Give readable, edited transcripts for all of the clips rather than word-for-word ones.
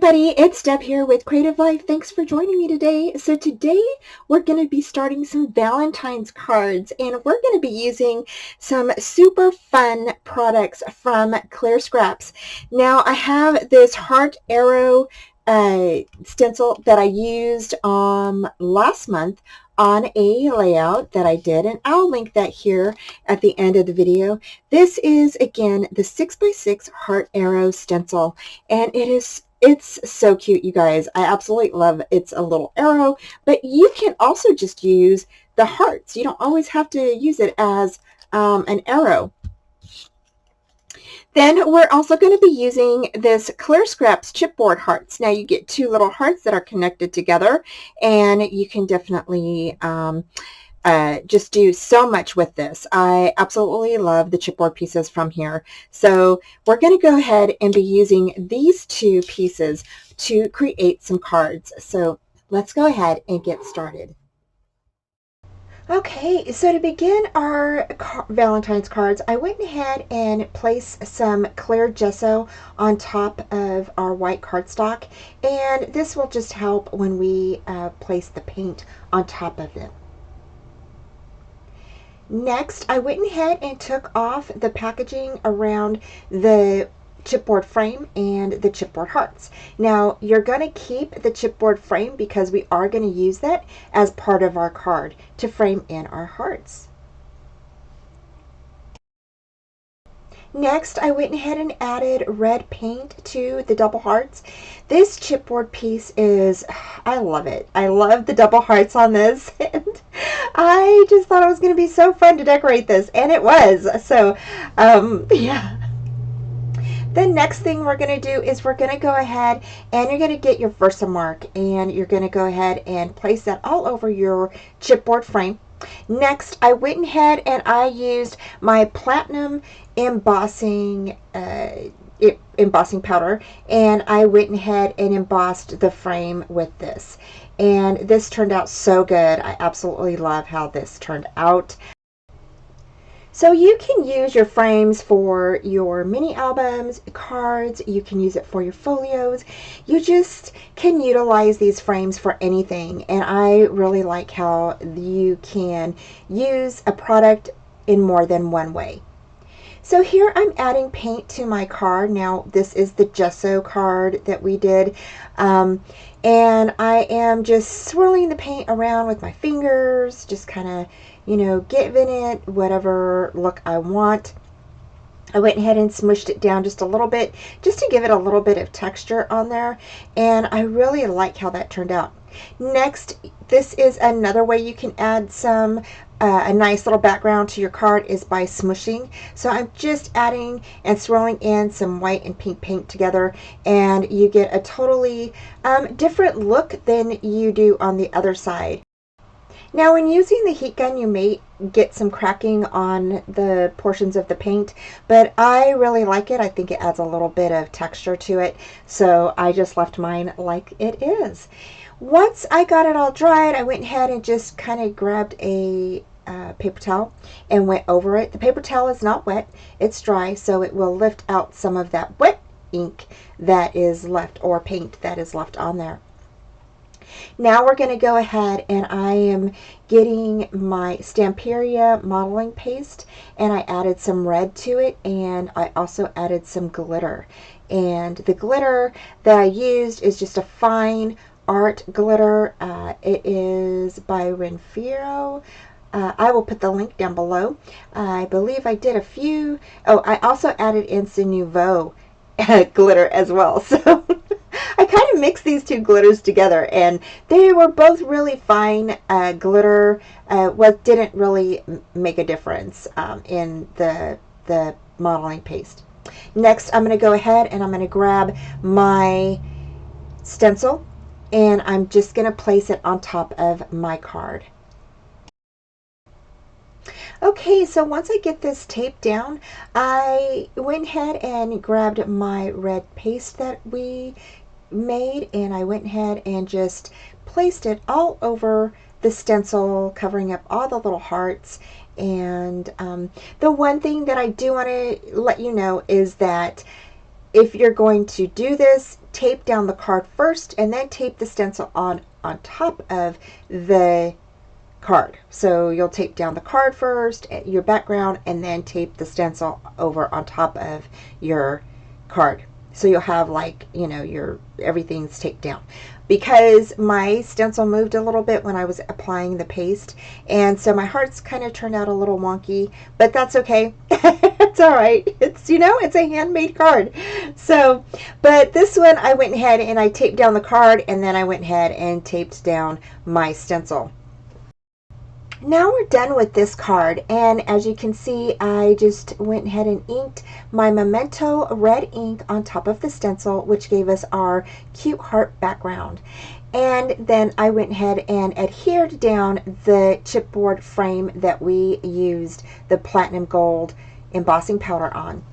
everybody, it's Deb here with Creative Life. Thanks for joining me today. So today we're going to be starting some Valentine's cards, and we're going to be using some super fun products from Clear Scraps. Now I have this heart arrow stencil that I used last month on a layout that I did, and I'll link that here at the end of the video. This is again the 6x6 heart arrow stencil, and it's so cute, you guys. I absolutely love it. It's a little arrow, but you can also just use the hearts. You don't always have to use it as an arrow. Then we're also going to be using this Clear Scraps chipboard hearts. Now you get two little hearts that are connected together, and you can definitely just do so much with this. I absolutely love the chipboard pieces from here. So we're going to go ahead and be using these two pieces to create some cards. So let's go ahead and get started. Okay, so to begin our Valentine's cards, I went ahead and placed some clear gesso on top of our white cardstock, and this will just help when we place the paint on top of them. Next, I went ahead and took off the packaging around the chipboard frame and the chipboard hearts. Now, you're going to keep the chipboard frame because we are going to use that as part of our card to frame in our hearts. Next, I went ahead and added red paint to the double hearts. This chipboard piece is, I love it. I love the double hearts on this. And I just thought it was going to be so fun to decorate this, and it was. So, yeah. The next thing we're going to do is we're going to go ahead and you're going to get your Versamark, and you're going to go ahead and place that all over your chipboard frame. Next, I went ahead and I used my platinum embossing powder, and I went ahead and embossed the frame with this. And this turned out so good. I absolutely love how this turned out. So you can use your frames for your mini albums, cards, you can use it for your folios. You just can utilize these frames for anything, and I really like how you can use a product in more than one way. So here I'm adding paint to my card. Now this is the gesso card that we did, and I am just swirling the paint around with my fingers, just kind of, you know, giving it whatever look I want. I went ahead and smushed it down just a little bit, just to give it a little bit of texture on there, and I really like how that turned out. Next, this is another way you can add some a nice little background to your card is by smushing. So I'm just adding and swirling in some white and pink paint together, and you get a totally different look than you do on the other side. Now, when using the heat gun, you may get some cracking on the portions of the paint, but I really like it. I think it adds a little bit of texture to it, so I just left mine like it is. Once I got it all dried, I went ahead and just kind of grabbed a paper towel and went over it. The paper towel is not wet, it's dry, so it will lift out some of that wet ink that is left, or paint that is left on there. Now we're going to go ahead, and I am getting my Stamperia modeling paste, and I added some red to it, and I also added some glitter. And the glitter that I used is just a fine art glitter. It is by Renfiro. I will put the link down below. I believe I did a few. Oh, I also added in some Nouveau glitter as well. So I kind of mixed these two glitters together, and they were both really fine glitter. What didn't really make a difference in the modeling paste. Next, I'm going to go ahead and I'm going to grab my stencil, and I'm just going to place it on top of my card. Okay, so once I get this taped down, I went ahead and grabbed my red paste that we made, and I went ahead and just placed it all over the stencil, covering up all the little hearts. And the one thing that I do want to let you know is that if you're going to do this, tape down the card first and then tape the stencil on top of the card. So you'll tape down the card first, your background, and then tape the stencil over on top of your card. So you'll have, like, you know, your everything's taped down. Because my stencil moved a little bit when I was applying the paste, and so my hearts kind of turned out a little wonky, but that's okay. It's all right. It's, you know, it's a handmade card. So, but this one I went ahead and I taped down the card, and then I went ahead and taped down my stencil. Now we're done with this card, and as you can see, I just went ahead and inked my Memento red ink on top of the stencil, which gave us our cute heart background. And then I went ahead and adhered down the chipboard frame that we used the platinum gold embossing powder on.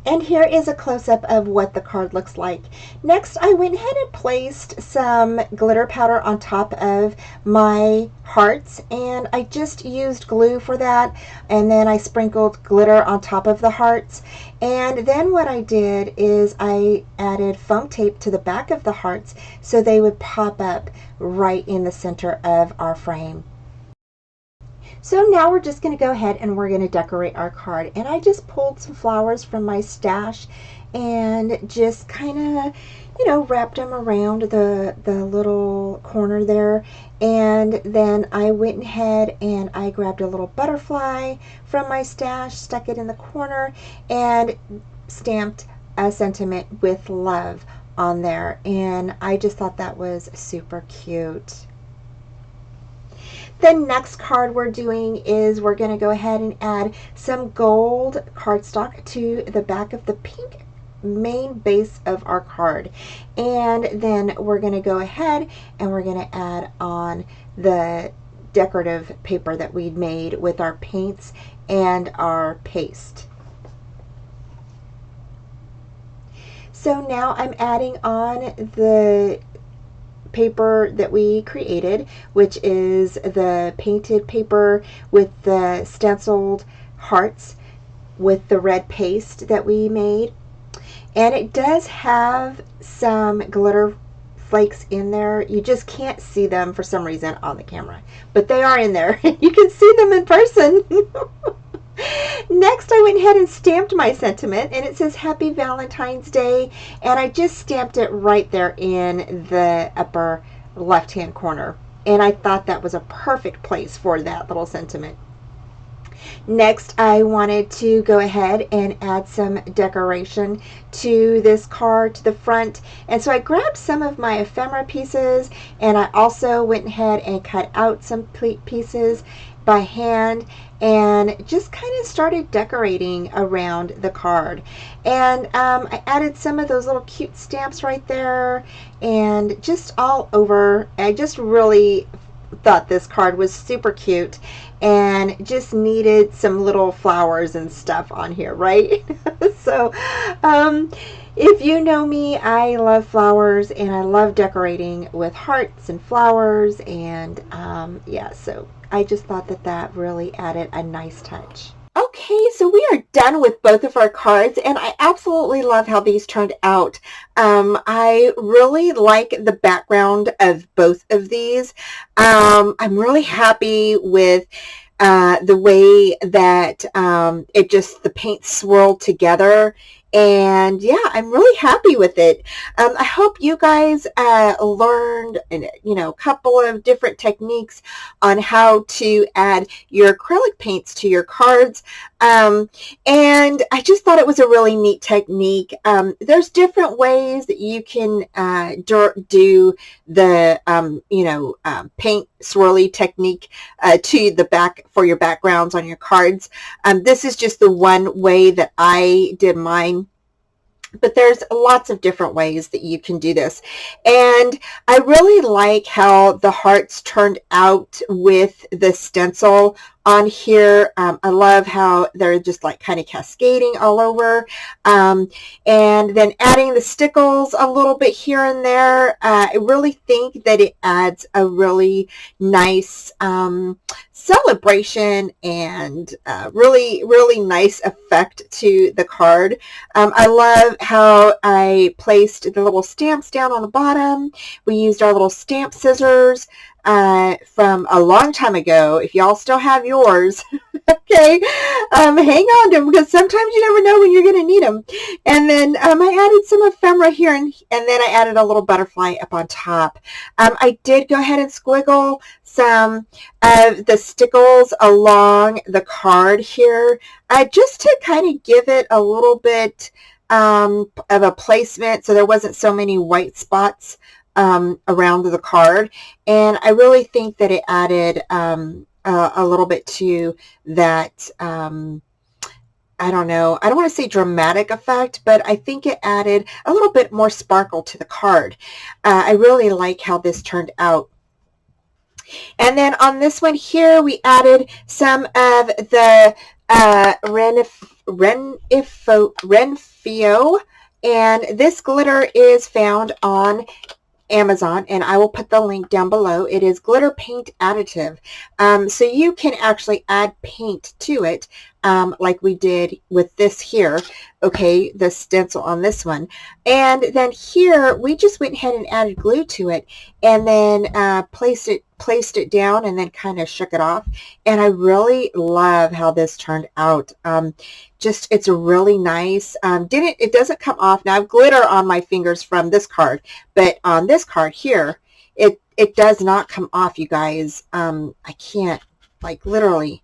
And here is a close-up of what the card looks like. Next, I went ahead and placed some glitter powder on top of my hearts, and I just used glue for that, and then I sprinkled glitter on top of the hearts. And then what I did is I added foam tape to the back of the hearts so they would pop up right in the center of our frame. So now we're just going to go ahead and we're going to decorate our card. And I just pulled some flowers from my stash and just kind of, you know, wrapped them around the little corner there. And then I went ahead and I grabbed a little butterfly from my stash, stuck it in the corner, and stamped a sentiment with love on there. And I just thought that was super cute. The next card we're doing is we're going to go ahead and add some gold cardstock to the back of the pink main base of our card. And then we're going to go ahead and we're going to add on the decorative paper that we'd made with our paints and our paste. So now I'm adding on the paper that we created, which is the painted paper with the stenciled hearts with the red paste that we made. And it does have some glitter flakes in there. You just can't see them for some reason on the camera, but they are in there. You can see them in person. Next, I went ahead and stamped my sentiment, and it says Happy Valentine's Day, and I just stamped it right there in the upper left-hand corner, and I thought that was a perfect place for that little sentiment. Next, I wanted to go ahead and add some decoration to this card, to the front, and so I grabbed some of my ephemera pieces, and I also went ahead and cut out some pieces by hand and just kind of started decorating around the card. And I added some of those little cute stamps right there and just all over. I just really thought this card was super cute and just needed some little flowers and stuff on here, right? So if you know me, I love flowers and I love decorating with hearts and flowers, and yeah, so I just thought that that really added a nice touch. Okay, so we are done with both of our cards, and I absolutely love how these turned out. I really like the background of both of these. I'm really happy with the way that it just, the paint swirled together. And yeah, I'm really happy with it. I hope you guys learned, you know, a couple of different techniques on how to add your acrylic paints to your cards. And I just thought it was a really neat technique. There's different ways that you can do the, you know, paint swirly technique to the back for your backgrounds on your cards. This is just the one way that I did mine. But there's lots of different ways that you can do this. And I really like how the hearts turned out with the stencil on here. I love how they're just like kind of cascading all over. And then adding the stickles a little bit here and there. I really think that it adds a really nice celebration and really, really nice effect to the card. I love how I placed the little stamps down on the bottom. We used our little stamp scissors from a long time ago. If y'all still have yours, okay, hang on to them, because sometimes you never know when you're going to need them. And then I added some ephemera here, and then I added a little butterfly up on top. I did go ahead and squiggle some of the stickles along the card here, just to kind of give it a little bit of a placement so there wasn't so many white spots around the card. And I really think that it added a little bit to that, I don't know, I don't want to say dramatic effect, but I think it added a little bit more sparkle to the card. I really like how this turned out. And then on this one here, we added some of the Renfio, and this glitter is found on Amazon, and I will put the link down below. It is glitter paint additive. So you can actually add paint to it, like we did with this here, okay, the stencil on this one. And then here, we just went ahead and added glue to it, and then placed it down, and then kind of shook it off. And I really love how this turned out. It's really nice. It doesn't come off. Now I have glitter on my fingers from this card, but on this card here, it does not come off, you guys. I can't, like, literally.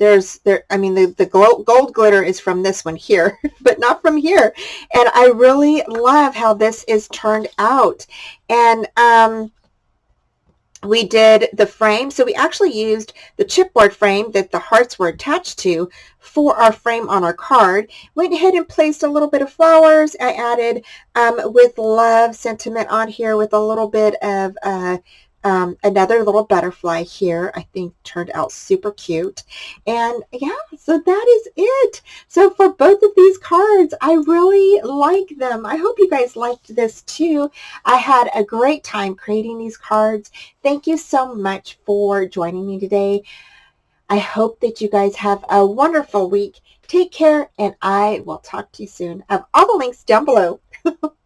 I mean, the gold glitter is from this one here, but not from here. And I really love how this is turned out. And we did the frame. So we actually used the chipboard frame that the hearts were attached to for our frame on our card. Went ahead and placed a little bit of flowers. I added with love sentiment on here with a little bit of another little butterfly here. I think turned out super cute. And yeah, so that is it. So for both of these cards, I really like them. I hope you guys liked this too. I had a great time creating these cards. Thank you so much for joining me today. I hope that you guys have a wonderful week. Take care, and I will talk to you soon. I have all the links down below.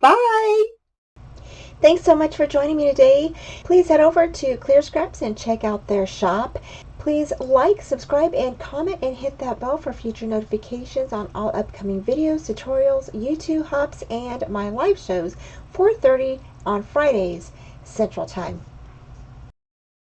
Bye. Thanks so much for joining me today. Please head over to Clear Scraps and check out their shop. Please like, subscribe, and comment, and hit that bell for future notifications on all upcoming videos, tutorials, YouTube hops, and my live shows, 4:30 on Fridays Central Time.